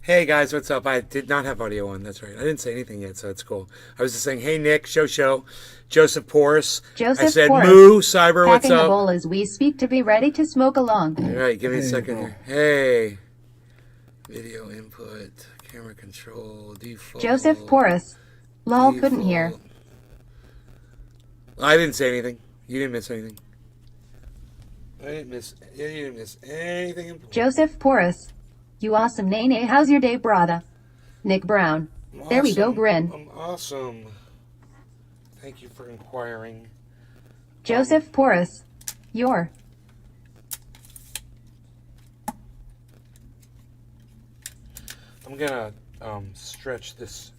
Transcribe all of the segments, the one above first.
Hey guys, what's up? I did not have audio on. That's right. I didn't say anything yet, so it's cool. I was just saying, hey Nick, show, Joseph Porus. I Joseph said, Porus, moo, Cyber, what's packing a up? bowl as we speak to be ready to smoke along. All right, give me a Hey, second bro. here. Hey, video input, camera control, Joseph default, Porus. Lol, couldn't hear. default. I didn't say anything. You didn't miss anything. You didn't miss anything important. Joseph Porus. You awesome Nene, how's your day, brother? Nick Brown. I'm There we go, awesome. grin. I'm awesome. Thank you for inquiring. Joseph Porus. You're. I'm gonna stretch this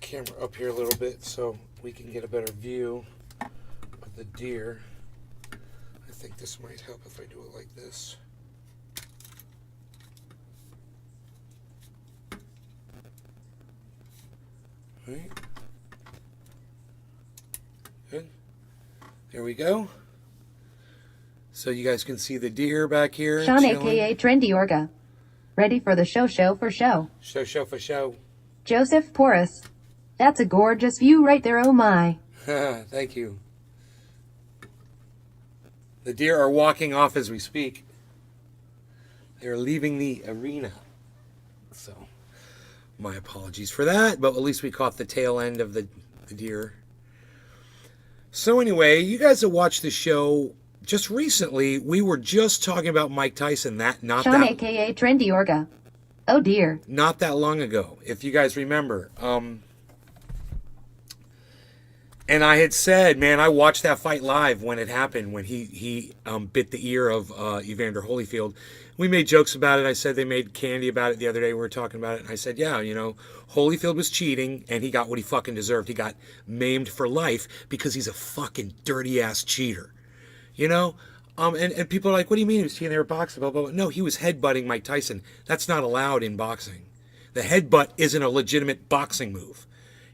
camera up here a little bit so we can get a better view of the deer. I think this might help if I do it like this. Right. Good. There we go. So you guys can see the deer back here. Sean, chilling. aka Trendy Orga. Ready for the show for show. Show for show. Joseph Porus. That's a gorgeous view right there, oh my. Thank you. The deer are walking off as we speak. They're leaving the arena. So, my apologies for that, but at least we caught the tail end of the deer. So anyway, you guys that watched the show just recently, we were just talking about Mike Tyson. Sean, aka Trendy Orga. Oh dear. Not that long ago, if you guys remember. And I had said, man, I watched that fight live when it happened, when he bit the ear of Evander Holyfield. We made jokes about it. I said they made candy about it the other day. We were talking about it. And I said, yeah, you know, Holyfield was cheating, and he got what he fucking deserved. He got maimed for life because he's a fucking dirty-ass cheater. You know? And people are like, what do you mean he was cheating? They were boxing, blah, blah, blah. No, he was headbutting Mike Tyson. That's not allowed in boxing. The headbutt isn't a legitimate boxing move.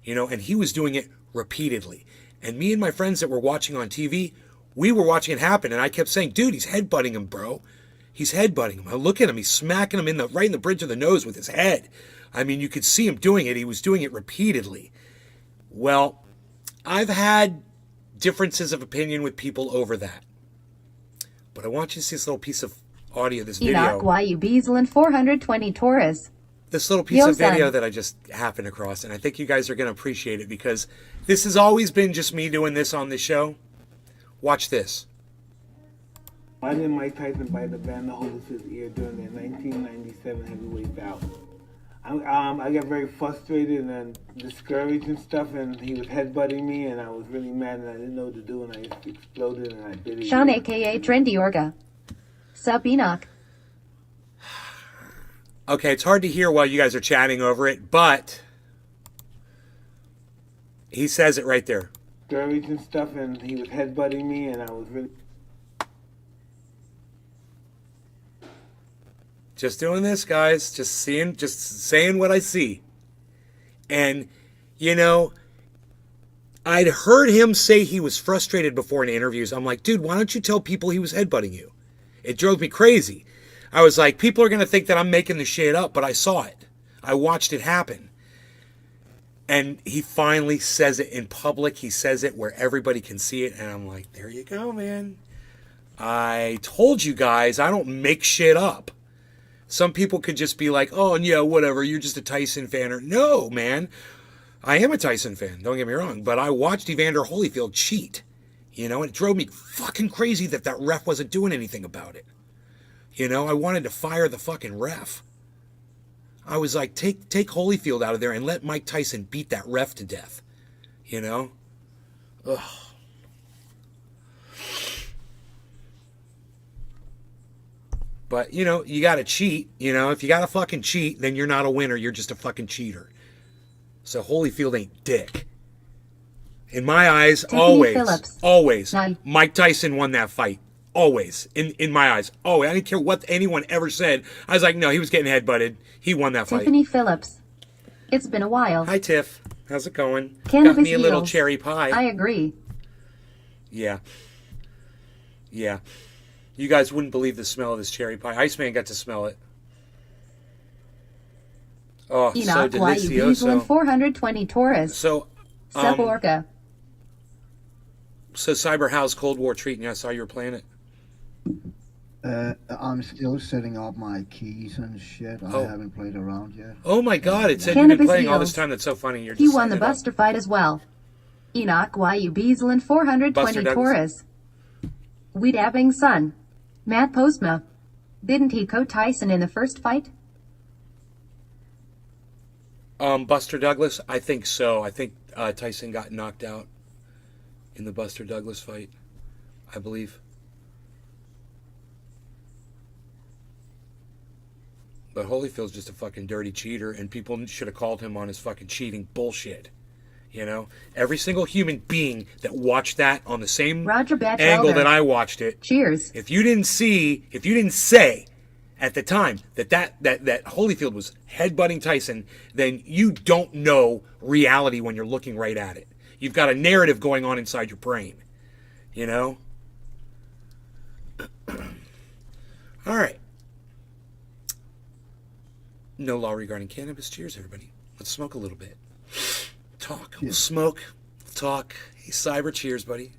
You know, and he was doing it repeatedly. And me and my friends that were watching on TV, we were watching it happen, and I kept saying, dude, he's headbutting him, bro. He's headbutting him. I look at him, he's smacking him right in the bridge of the nose with his head. I mean, you could see him doing it. He was doing it repeatedly. Well, I've had differences of opinion with people over that. But I want you to see this little piece of audio, this video. Enoch, why you Beaslin 420 Taurus. This little piece of video that I just happened across, and I think you guys are going to appreciate it because this has always been just me doing this on this show. Watch this. Why did Mike Tyson bite the Evander Holyfield's ear during their 1997 heavyweight bout? I got very frustrated and discouraged and stuff, and he was headbutting me, and I was really mad, and I didn't know what to do, and I just exploded, and I bit it. Sean, aka Trendy Orga. Sup, Enoch. Okay, it's hard to hear while you guys are chatting over it, but he says it right there. Discouraged and stuff, and he was headbutting me, and I was really... Just doing this, guys. Just saying what I see. And, you know, I'd heard him say he was frustrated before in interviews. I'm like, dude, why don't you tell people he was headbutting you? It drove me crazy. I was like, people are going to think that I'm making the shit up, but I saw it. I watched it happen. And he finally says it in public. He says it where everybody can see it. And I'm like, there you go, man. I told you guys, I don't make shit up. Some people could just be like, oh, yeah, whatever, you're just a Tyson fan. Or no, man, I am a Tyson fan, don't get me wrong. But I watched Evander Holyfield cheat, you know, and it drove me fucking crazy that ref wasn't doing anything about it. You know, I wanted to fire the fucking ref. I was like, take Holyfield out of there and let Mike Tyson beat that ref to death. You know? Ugh. But, you know, you got to cheat. You know, if you got to fucking cheat, then you're not a winner. You're just a fucking cheater. So Holyfield ain't dick. In my eyes, Tiffany Phillips. always, None. Mike Tyson won that fight. Always. In my eyes. Oh, I didn't care what anyone ever said. I was like, no, he was getting headbutted. He won that fight. Tiffany Phillips. It's been a while. Hi, Tiff. How's it going? Cannabis Got me a little yields. cherry pie. I agree. Yeah. Yeah. You guys wouldn't believe the smell of this cherry pie. Iceman got to smell it. Oh, so Enoch Y. Beasland delicioso. 420 Taurus. So, Sub Orca. so Cyber, how's Cold War treating you? I saw you were playing it. I'm still setting up my keys and shit. I Oh. haven't played around yet. Oh my God! It said you've been Cannabis playing all this heals. time. That's so funny. You're He just won the setting it up. Buster fight as well. Enoch Y. Beasland Buster 420 Douglas. Taurus. We dabbing son. Matt Postma. Didn't he coat Tyson in the first fight? Buster Douglas. I think so. I think Tyson got knocked out in the Buster Douglas fight. I believe. But Holyfield's just a fucking dirty cheater, and people should have called him on his fucking cheating bullshit. You know, every single human being that watched that on the same Roger angle Batchelder. that I watched it. Cheers. If you didn't say at the time that Holyfield was headbutting Tyson, then you don't know reality when you're looking right at it. You've got a narrative going on inside your brain. You know? All right. No law regarding cannabis. Cheers, everybody. Let's smoke a little bit. Talk. We'll smoke. We'll talk. Hey, Cyber, cheers, buddy.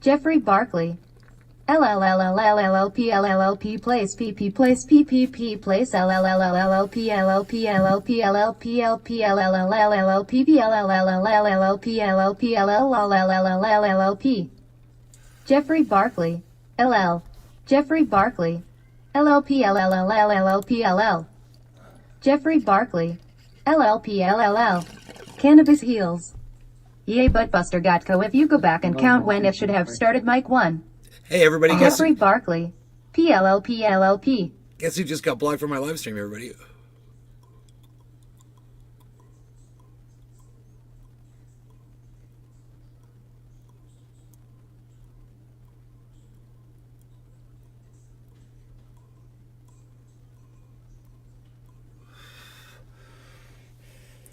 Jeffrey Barkley. LLLLLLLP place PP place PPP place LLLLLP LLP LLP LLP LP LLLLLP LLLLLP LLP LLLLLP Jeffrey Barkley. LL. Jeffrey Barkley. LLP LLLLLP LL. Jeffrey Barkley. LLP LLL. Cannabis heals. Yay, but Buster Gatko, if you go back and count when it should have started mic 1. Hey, everybody. Guess Jeffrey Barkley. PLLP LLP. who just got blocked from my live stream, everybody?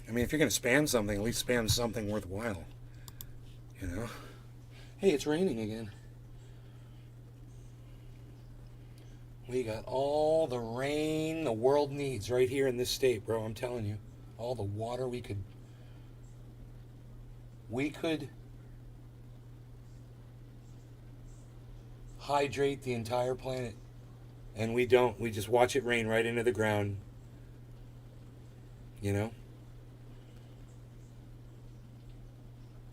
I mean, if you're going to spam something, at least spam something worthwhile. You know? Hey, it's raining again. We got all the rain the world needs right here in this state, bro. I'm telling you. All the water we could hydrate the entire planet. And we don't. We just watch it rain right into the ground. You know?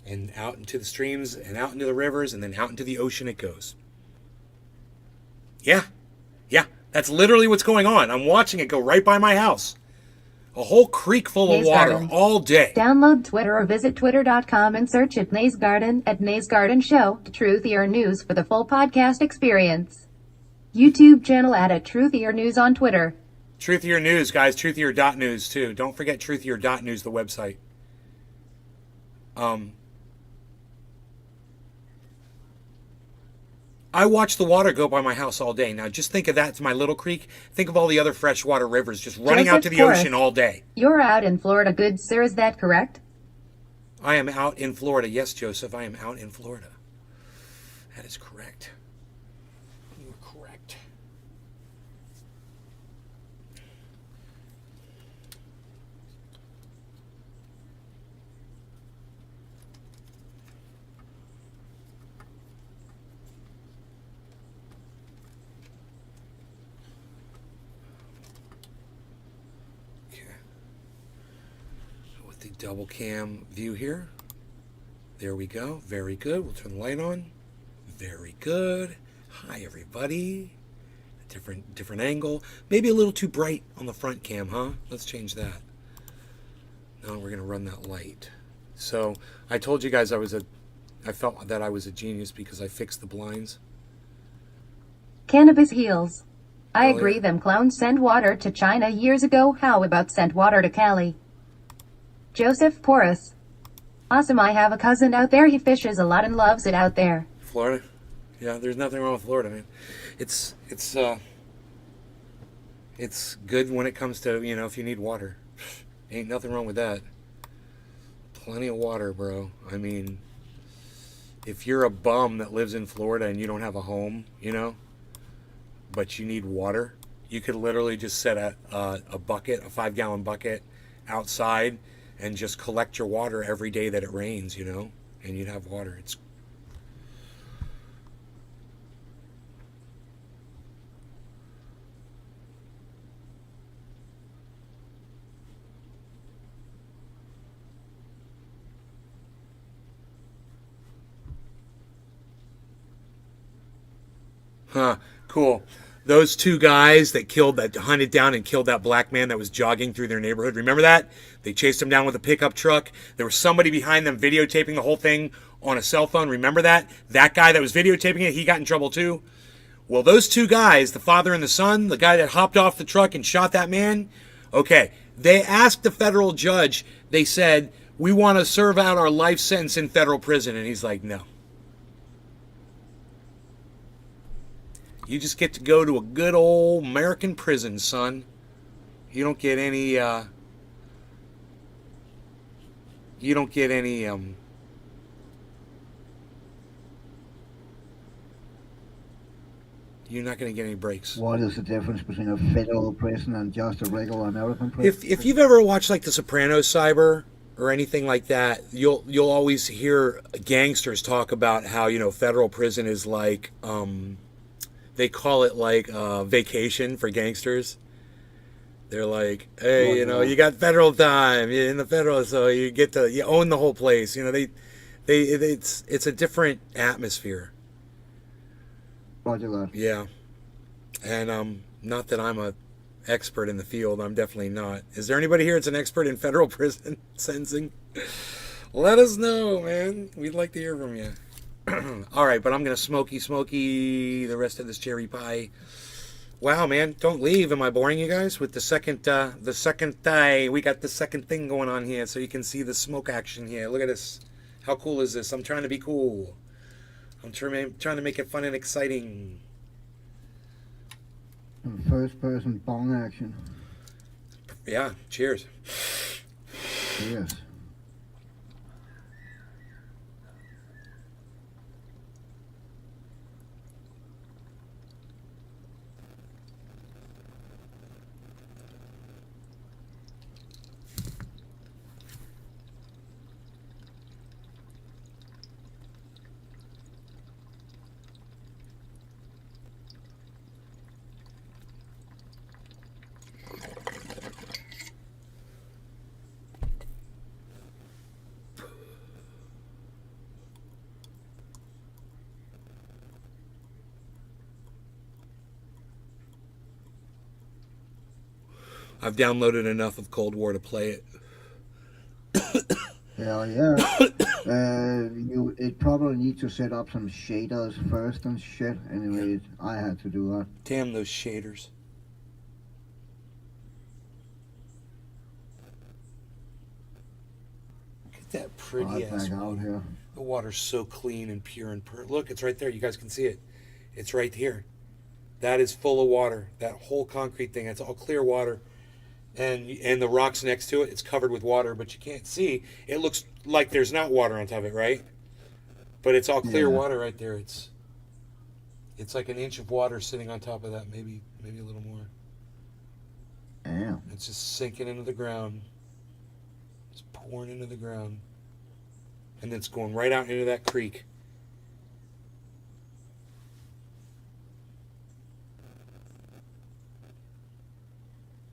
And out into the streams, and out into the rivers, and then out into the ocean it goes. Yeah. Yeah. That's literally what's going on. I'm watching it go right by my house. A whole creek full of Nays water Garden. all day. Download Twitter or visit twitter.com and search at Nays Garden at Nays Garden Show to Truth Ear News for the full podcast experience. YouTube channel at Truth Ear News on Twitter. Truthier News, guys. Truthier.news, too. Don't forget Truthier.news, the website. I watch the water go by my house all day. Now, just think of that. It's my little creek. Think of all the other freshwater rivers just running out to the Joseph ocean Forrest. all day. You're out in Florida, good sir, is that correct? I am out in Florida. Yes, Joseph, I am out in Florida. That is correct. You are correct. With the double cam view here. There we go. Very good. We'll turn the light on. Very good. Hi, everybody. Different angle. Maybe a little too bright on the front cam, huh? Let's change that. Now we're going to run that light. So I told you guys I felt that I was a genius because I fixed the blinds. Cannabis heals. I Earlier. agree them clowns sent water to China years ago. How about sent water to Cali? Joseph Porras. Awesome, I have a cousin out there. He fishes a lot and loves it out there. Florida? Yeah, there's nothing wrong with Florida, man. It's good when it comes to, if you need water. Ain't nothing wrong with that. Plenty of water, bro. I mean, if you're a bum that lives in Florida and you don't have a home, but you need water, You could literally just set a bucket, a 5-gallon bucket, outside, and just collect your water every day that it rains. And you'd have water. It's cool. Those two guys that hunted down and killed that black man that was jogging through their neighborhood. Remember that? They chased him down with a pickup truck. There was somebody behind them videotaping the whole thing on a cell phone. Remember that? That guy that was videotaping it, he got in trouble too. Well, those two guys, the father and the son, the guy that hopped off the truck and shot that man, okay, they asked the federal judge, they said, we want to serve out our life sentence in federal prison. And he's like, no. You just get to go to a good old American prison, son. You don't get any, you're not going to get any breaks. What is the difference between a federal prison and just a regular American prison? If you've ever watched like The Sopranos, Cyber, or anything like that, you'll always hear gangsters talk about how, federal prison is like, they call it like vacation for gangsters. They're like, hey, you got federal time. You're in the federal, so you own the whole place. It's a different atmosphere. Roger that. Yeah, and not that I'm a expert in the field. I'm definitely not. Is there anybody here that's an expert in federal prison sentencing? Let us know, man. We'd like to hear from you. All right, but I'm gonna smoky the rest of this cherry pie. Wow, man, don't leave. Am I boring you guys with the second we got the second thing going on here, so you can see the smoke action here. Look at this. How cool is this? I'm trying to be cool. I'm trying to make it fun and exciting. First person bong action. Yeah, cheers. Yes. I've downloaded enough of Cold War to play it. Hell yeah. It probably needs to set up some shaders first and shit. Anyway, I had to do that. Damn those shaders. Look at that pretty ass Back out here. The water's so clean and pure and look, it's right there. You guys can see it. It's right here. That is full of water. That whole concrete thing, that's all clear water. And the rocks next to it, it's covered with water, but you can't see. It looks like there's not water on top of it, right? But it's all clear water right there. It's like an inch of water sitting on top of that, maybe a little more. Damn. It's just sinking into the ground. It's pouring into the ground. And it's going right out into that creek.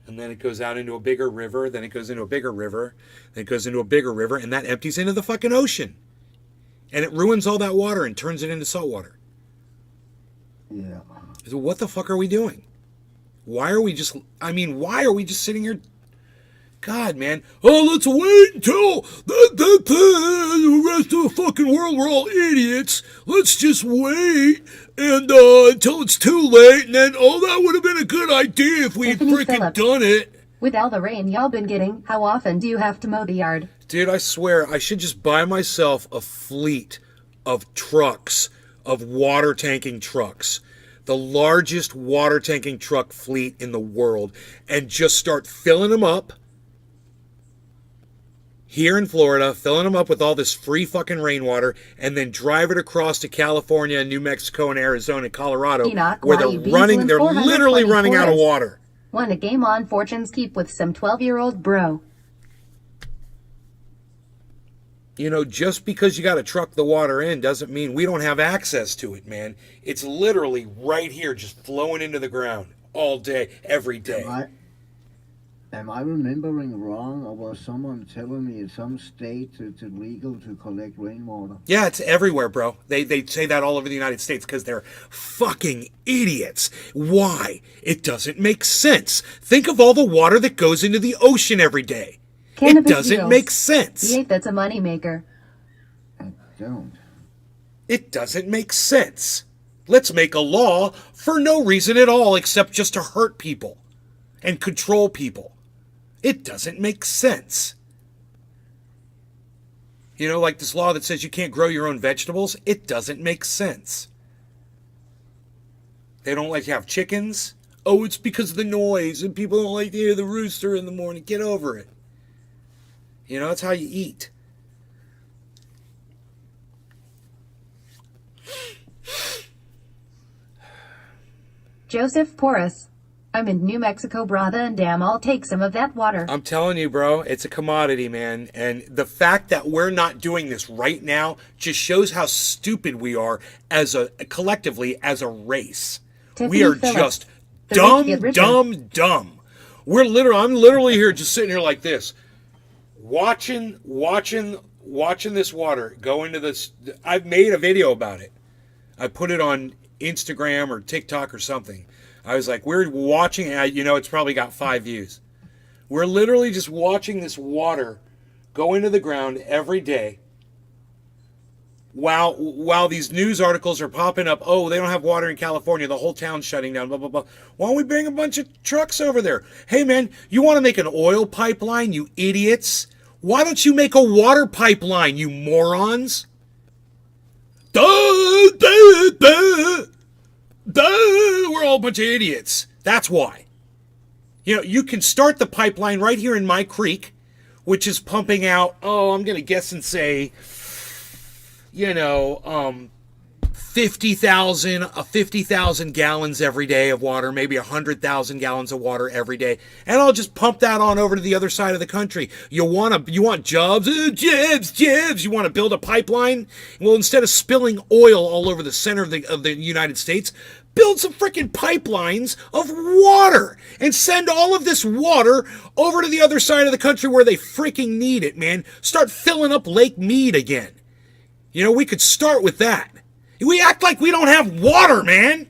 And then it goes out into a bigger river, then it goes into a bigger river, then it goes into a bigger river, and that empties into the fucking ocean. And it ruins all that water and turns it into salt water. Yeah. So what the fuck are we doing? Why are we just sitting here? God, man. Oh, let's wait until the rest of the fucking world, we're all idiots. Let's just wait and until it's too late, and then, that would have been a good idea if we had freaking done it. With all the rain y'all been getting, how often do you have to mow the yard? Dude, I swear, I should just buy myself a fleet of trucks, of water tanking trucks. The largest water tanking truck fleet in the world, and just start filling them up here in Florida, filling them up with all this free fucking rainwater, and then drive it across to California and New Mexico and Arizona and Colorado, Enoch, where YUB, they're literally running out of water. Won a game on Fortune's Keep with some 12-year-old bro. You know, just because you got to truck the water in doesn't mean we don't have access to it, man. It's literally right here, just flowing into the ground all day, every day. Am I remembering wrong, or was someone telling me in some states it's illegal to collect rainwater? Yeah, it's everywhere, bro. They say that all over the United States because they're fucking idiots. Why? It doesn't make sense. Think of all the water that goes into the ocean every day. It doesn't make sense. That's a moneymaker. I don't. It doesn't make sense. Let's make a law for no reason at all except just to hurt people and control people. It doesn't make sense. You know, like this law that says you can't grow your own vegetables. It doesn't make sense. They don't like to have chickens. Oh, it's because of the noise and people don't like to hear the rooster in the morning. Get over it. You know, that's how you eat. Joseph Porras. I'm in New Mexico, brother, and damn, I'll take some of that water. I'm telling you, bro, it's a commodity, man. And the fact that we're not doing this right now just shows how stupid we are collectively as a race. Tiffany We are Phillips. just The rich get richer. dumb. I'm literally here just sitting here like this, watching this water go into this. I've made a video about it. I put it on Instagram or TikTok or something. I was like, we're watching, it's probably got 5 views. We're literally just watching this water go into the ground every day while these news articles are popping up. Oh, they don't have water in California. The whole town's shutting down, blah, blah, blah. Why don't we bring a bunch of trucks over there? Hey, man, you want to make an oil pipeline, you idiots? Why don't you make a water pipeline, you morons? Duh, duh, duh. Duh, we're all a bunch of idiots. That's why. You know, you can start the pipeline right here in my creek, which is pumping out, I'm going to guess and say, 50,000 gallons every day of water, maybe 100,000 gallons of water every day. And I'll just pump that on over to the other side of the country. You want jobs? Jobs. You want to build a pipeline? Well, instead of spilling oil all over the center of the United States, build some freaking pipelines of water and send all of this water over to the other side of the country where they freaking need it, man. Start filling up Lake Mead again. You know, we could start with that. We act like we don't have water, man.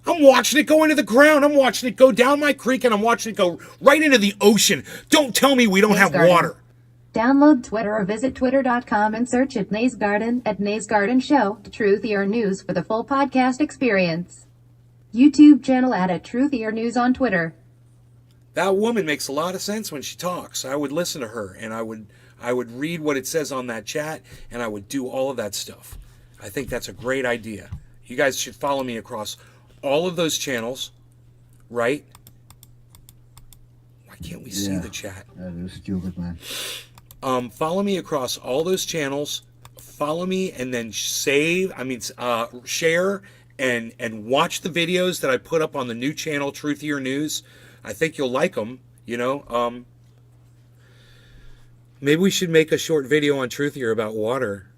I'm watching it go into the ground. I'm watching it go down my creek, and I'm watching it go right into the ocean. Don't tell me we don't have water. Download Twitter or visit twitter.com and search at Nays Garden Show, Truthier News for the full podcast experience. YouTube channel at Truthier News on Twitter. That woman makes a lot of sense when she talks. I would listen to her, and I would read what it says on that chat, and I would do all of that stuff. I think that's a great idea. You guys should follow me across all of those channels, right? Why can't we see the chat? That is stupid, man. Follow me across all those channels. Follow me and then share and watch the videos that I put up on the new channel, Truthier News. I think you'll like them, Maybe we should make a short video on Truthier about water.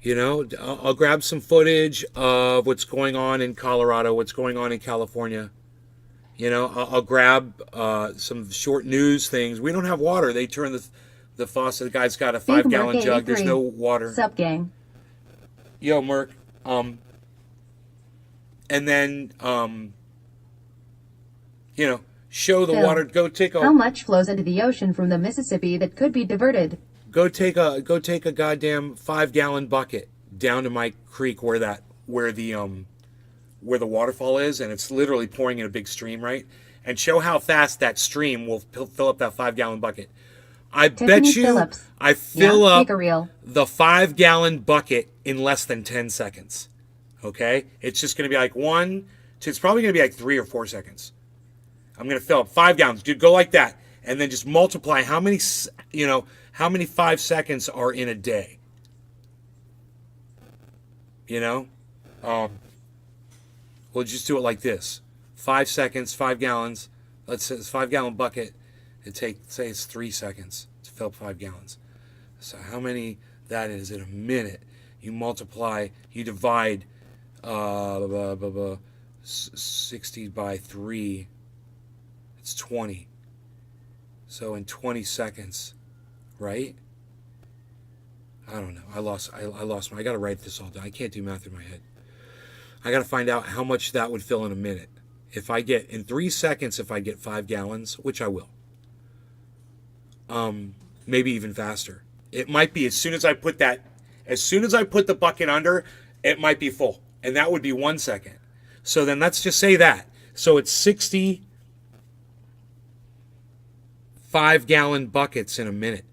I'll grab some footage of what's going on in Colorado, what's going on in California. I'll grab some short news things. We don't have water. They turn the faucet. The guy's got a 5-gallon jug. There's no water. Sup, gang? Yo, Merc. And then, show the Phil, water. Go take How much flows into the ocean from the Mississippi that could be diverted? Go take a goddamn 5-gallon bucket down to my creek where the waterfall is, and it's literally pouring in a big stream, right? And show how fast that stream will fill up that 5-gallon bucket. I bet you Phillips. I fill up Take a reel. the 5-gallon bucket in less than 10 seconds. Okay? It's just going to be like it's probably going to be like 3 or 4 seconds. I'm going to fill up 5 gallons. Dude, go like that. and then just multiply how many, how many 5 seconds are in a day. We'll just do it like this: 5 seconds, 5 gallons. Let's say it's 5-gallon bucket. Say it's 3 seconds to fill up 5 gallons. So how many that is in a minute? You multiply, you divide 60 by 3. It's 20. So in 20 seconds, right? I don't know. I lost my. I got to write this all down. I can't do math in my head. I got to find out how much that would fill in a minute. If I get in 3 seconds, if I get 5 gallons, which I will. Maybe even faster. It might be as soon as I put the bucket under, it might be full, and that would be 1 second. So then let's just say that. So it's 60 5-gallon buckets in a minute.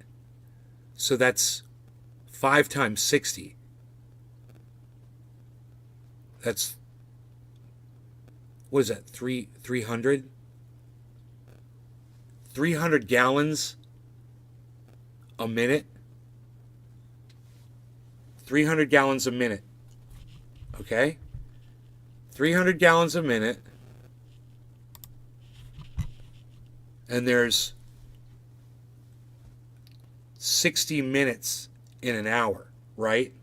So that's 5 times 60. That's, what is that, 300? 300 gallons a minute. 300 gallons a minute. Okay? 300 gallons a minute. And there's 60 minutes in an hour, right?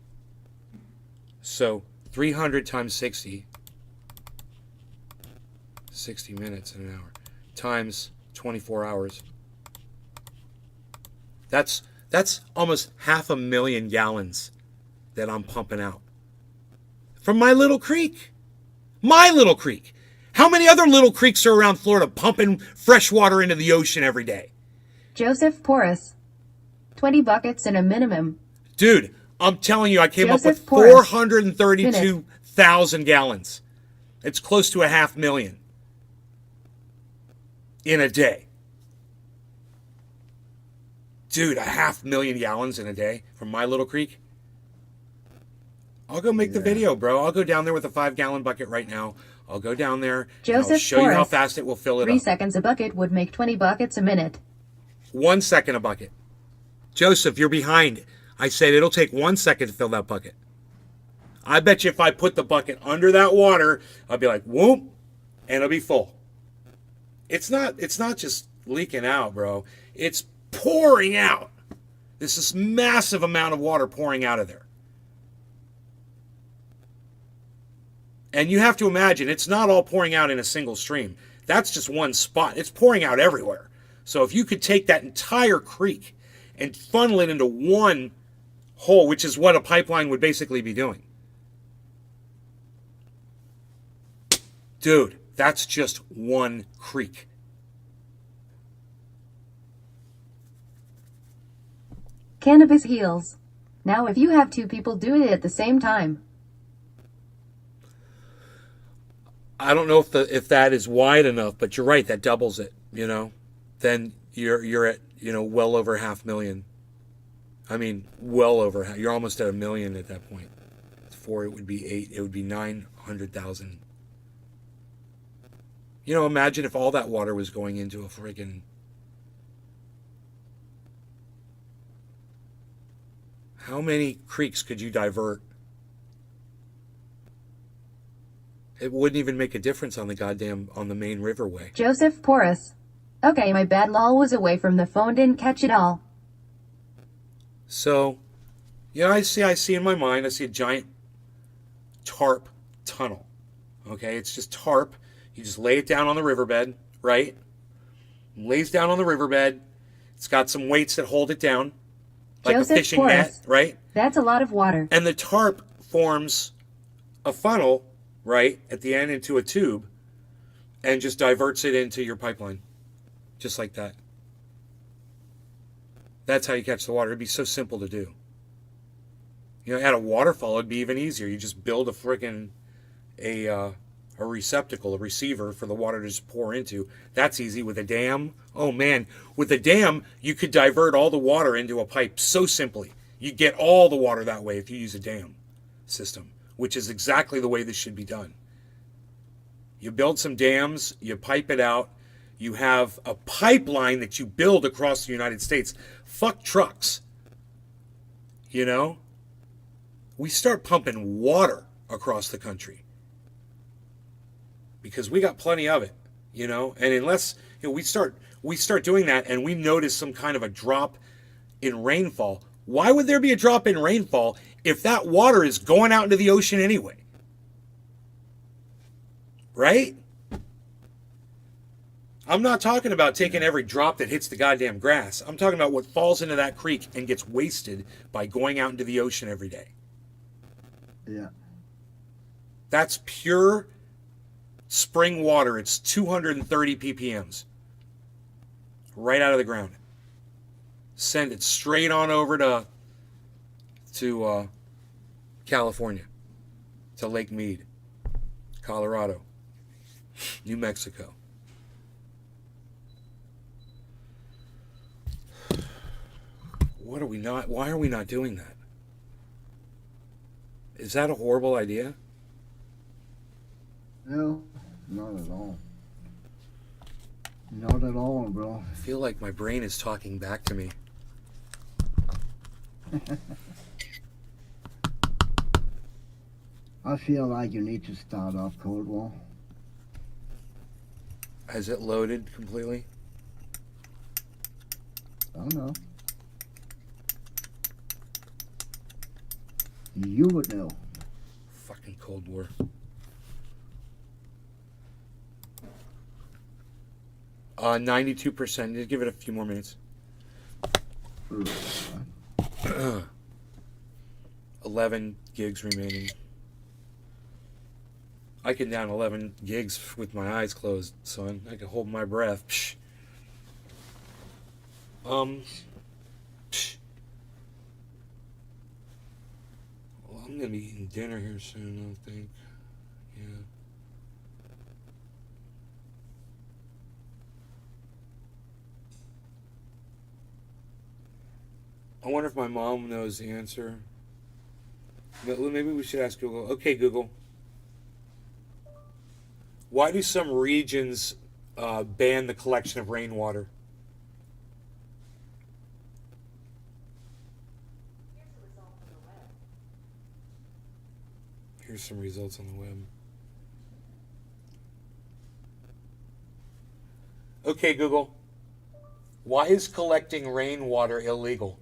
So 300 times 60 minutes in an hour, times 24 hours. That's almost 500,000 gallons that I'm pumping out from my little creek. My little creek. How many other little creeks are around Florida pumping fresh water into the ocean every day? Joseph Porras. 20 buckets in a minimum. Dude, I'm telling you, I came up with Porras. 432,000 gallons. It's close to 500,000 in a day. Dude, 500,000 gallons in a day from my little creek. I'll go make the video, bro. I'll go down there with a 5-gallon bucket right now. I'll go down there and I'll show you how fast it will fill it up. 3 seconds a bucket would make 20 buckets a minute. 1 second a bucket. Joseph, you're behind. I said it'll take 1 second to fill that bucket. I bet you if I put the bucket under that water, I'll be like, whoop, and it'll be full. It's not just leaking out, bro. It's pouring out. This is massive amount of water pouring out of there. And you have to imagine, it's not all pouring out in a single stream. That's just one spot. It's pouring out everywhere. So if you could take that entire creek and funnel it into one hole, which is what a pipeline would basically be doing. Dude, that's just one creek. Cannabis heals. Now if you have 2 people do it at the same time. I don't know if that is wide enough, but you're right, that doubles it, Then you're at, well over 500,000. I mean, well over, you're almost at 1 million at that point. 4, it would be 8, it would be 900,000. Imagine if all that water was going into a friggin'. How many creeks could you divert? It wouldn't even make a difference on the main riverway. Joseph Porras. Okay, my bad, lol, was away from the phone, didn't catch it all. So, I see in my mind, I see a giant tarp tunnel. Okay, it's just tarp. You just lay it down on the riverbed, right? It lays down on the riverbed. It's got some weights that hold it down, like Joseph a fishing Porras. net, right? That's a lot of water. And the tarp forms a funnel, right, at the end into a tube, and just diverts it into your pipeline. Just like that. That's how you catch the water. It'd be so simple to do. At a waterfall, it'd be even easier. You just build a receptacle, a receiver for the water to just pour into. That's easy. With a dam, oh man, with a dam, you could divert all the water into a pipe so simply. You get all the water that way if you use a dam system, which is exactly the way this should be done. You build some dams, you pipe it out, You have a pipeline that you build across the United States. Fuck trucks. You know? We start pumping water across the country. Because we got plenty of it, you know? And unless we start doing that and we notice some kind of a drop in rainfall, why would there be a drop in rainfall if that water is going out into the ocean anyway? Right? I'm not talking about taking every drop that hits the goddamn grass. I'm talking about what falls into that creek and gets wasted by going out into the ocean every day. Yeah. That's pure spring water. It's 230 ppms. Right out of the ground. Send it straight on over to California. To Lake Mead. Colorado. New Mexico. Why are we not doing that? Is that a horrible idea? No, not at all. Not at all, bro. I feel like my brain is talking back to me. I feel like you need to start off Cold War. Has it loaded completely? I don't know. You would know. Fucking Cold War. Uh, 92%. Just give it a few more minutes. 11 gigs remaining. I can down 11 gigs with my eyes closed, son. I can hold my breath. Psh. Psh. Well, I'm gonna be eating dinner here soon, I think. Yeah. I wonder if my mom knows the answer. But maybe we should ask Google. Okay, Google. Why do some regions ban the collection of rainwater? Here's some results on the web. Okay, Google. Why is collecting rainwater illegal?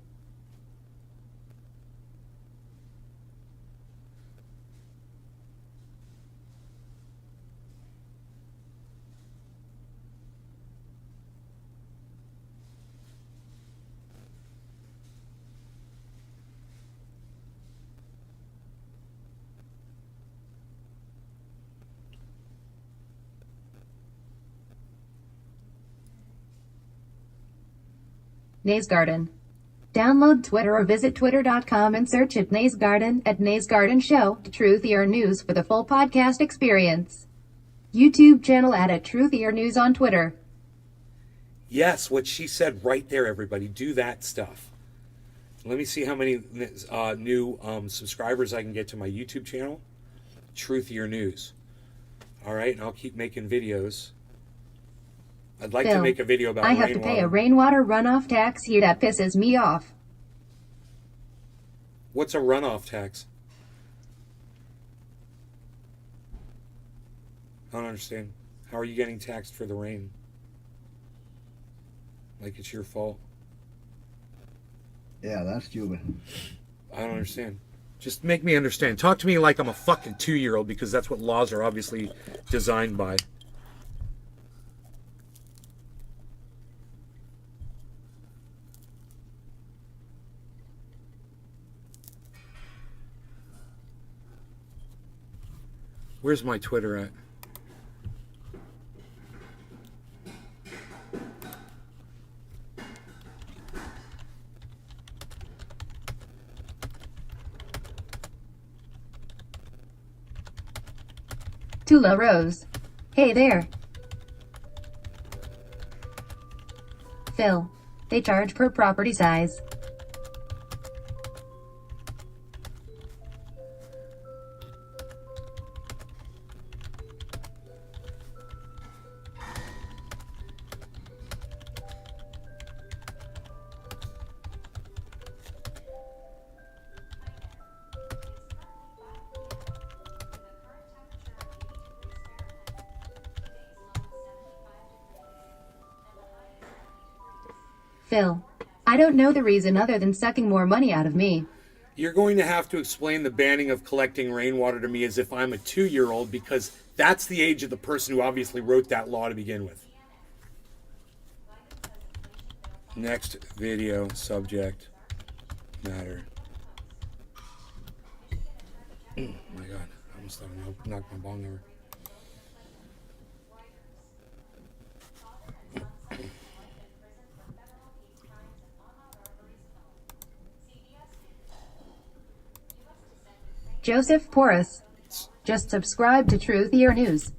Nays Garden. Download Twitter or visit twitter.com and search at Nays Garden at Nays Garden Show, Truthier News for the full podcast experience. YouTube channel at Truthier News on Twitter. Yes, what she said right there, everybody. Do that stuff. Let me see how many new subscribers I can get to my YouTube channel. Truthier News. All right, and I'll keep making videos. I'd like to Phil, make a video about I have to pay a rainwater runoff tax here that pisses me off. What's a runoff tax? I don't understand. How are you getting taxed for the rain? Like it's your fault? Yeah, that's stupid. I don't understand. Just make me understand. Talk to me like I'm a fucking 2-year-old, because that's what laws are obviously designed by. Where's my Twitter at? Tula Rose. Hey there. Phil. They charge per property size. Phil. I don't know the reason other than sucking more money out of me. You're going to have to explain the banning of collecting rainwater to me as if I'm a 2-year-old, because that's the age of the person who obviously wrote that law to begin with. Next video subject matter. Oh my God, I almost thought I knocked my bong over. Joseph Porras. Just subscribe to Truthier News.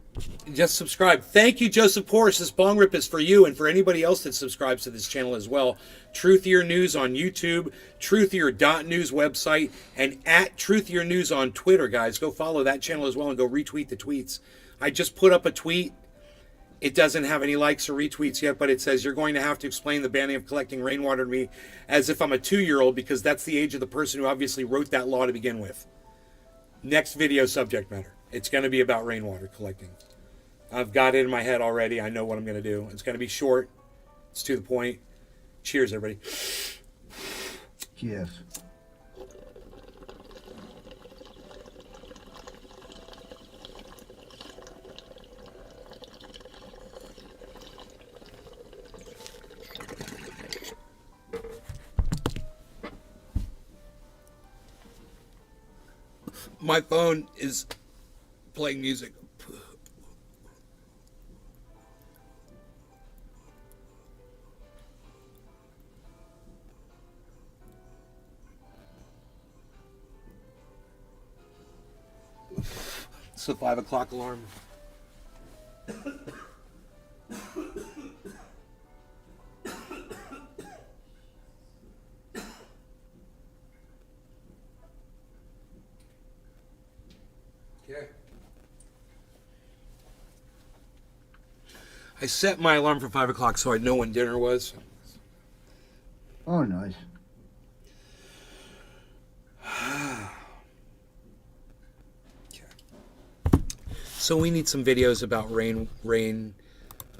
Just subscribe. Thank you, Joseph Porras. This bong rip is for you and for anybody else that subscribes to this channel as well. Truthier News on YouTube, Truthier.news website, and at Truthier News on Twitter, guys. Go follow that channel as well and go retweet the tweets. I just put up a tweet. It doesn't have any likes or retweets yet, but it says, you're going to have to explain the banning of collecting rainwater to me as if I'm a 2-year-old, because that's the age of the person who obviously wrote that law to begin with. Next video subject matter. It's going to be about rainwater collecting. I've got it in my head already. I know what I'm going to do. It's going to be short. It's to the point. Cheers, everybody. Cheers. My phone is playing music. It's the 5 o'clock alarm. Okay. I set my alarm for 5 o'clock so I'd know when dinner was. Oh, nice. So we need some videos about rain.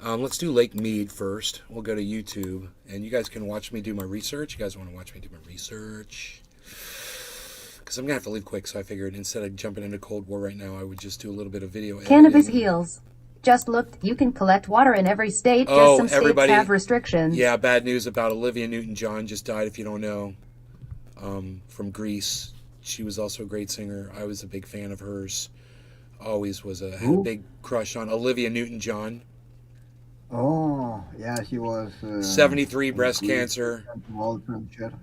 Let's do Lake Mead first. We'll go to YouTube, and you guys can watch me do my research. You guys want to watch me do my research? Because I'm going to have to leave quick, so I figured instead of jumping into Cold War right now, I would just do a little bit of video Cannabis editing. heals. Just looked, you can collect water in every state, just Oh, some states everybody- have restrictions. Yeah, bad news about Olivia Newton-John just died, if you don't know, from Greece. She was also a great singer. I was a big fan of hers. Always was had a big crush on Olivia Newton-John. Oh, yeah, she was... 73, breast cancer.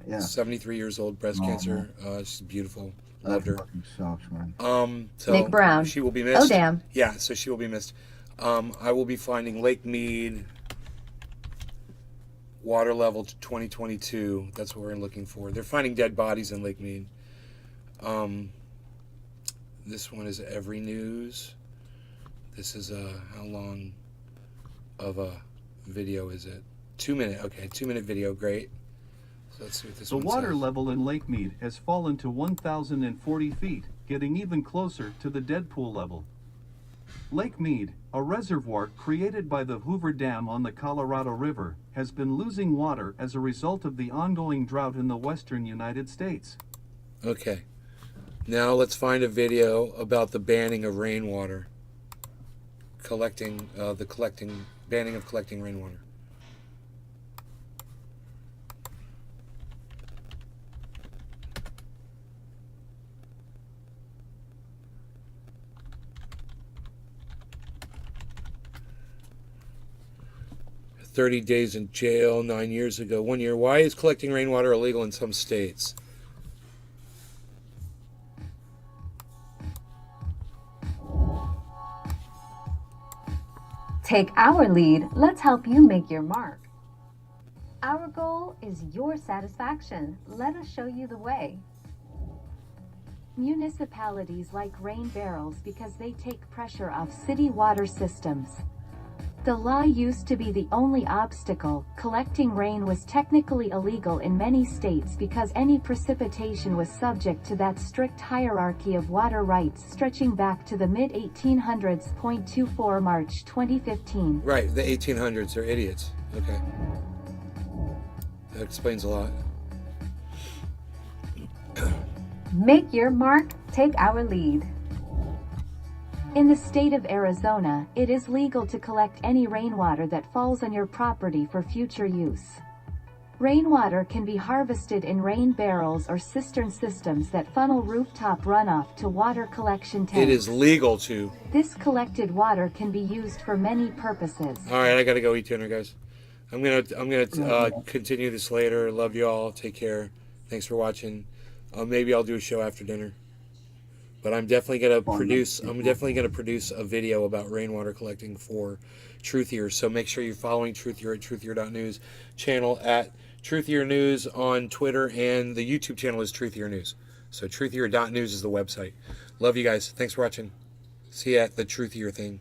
Yeah. 73 years old, breast cancer. She's beautiful. Loved her. Fucking sucks, man. So Nick Brown. She will be missed. Oh, damn. Yeah, so she will be missed. I will be finding Lake Mead water level 2022. That's what we're looking for. They're finding dead bodies in Lake Mead. This one is Every News. This is how long of a video is it? 2 minute. Okay, 2 minute video. Great. So let's see what this The one water says. level in Lake Mead has fallen to 1,040 feet, getting even closer to the dead pool level. Lake Mead, a reservoir created by the Hoover Dam on the Colorado River, has been losing water as a result of the ongoing drought in the western United States. Okay. Now let's find a video about the banning of rainwater. Banning of collecting rainwater. "30 days in jail, 9 years ago, 1 year. Why is collecting rainwater illegal in some states?" Take our lead, let's help you make your mark. Our goal is your satisfaction. Let us show you the way. Municipalities like rain barrels because they take pressure off city water systems. The law used to be the only obstacle. Collecting rain was technically illegal in many states because any precipitation was subject to that strict hierarchy of water rights stretching back to the mid-1800s. 24 March 2015. Right, the 1800s. They're idiots. Okay. That explains a lot. Make your mark, take our lead. In the state of Arizona, it is legal to collect any rainwater that falls on your property for future use. Rainwater can be harvested in rain barrels or cistern systems that funnel rooftop runoff to water collection tanks. It is legal to. This collected water can be used for many purposes. All right, I gotta go eat dinner, guys. I'm gonna continue this later. Love you all. Take care. Thanks for watching. Maybe I'll do a show after dinner. But I'm definitely gonna produce. I'm definitely gonna produce a video about rainwater collecting for Truthier. So make sure you're following Truthier at truthier.news, channel at Truthier News on Twitter, and the YouTube channel is Truthier News. So truthier.news is the website. Love you guys. Thanks for watching. See you at the Truthier thing.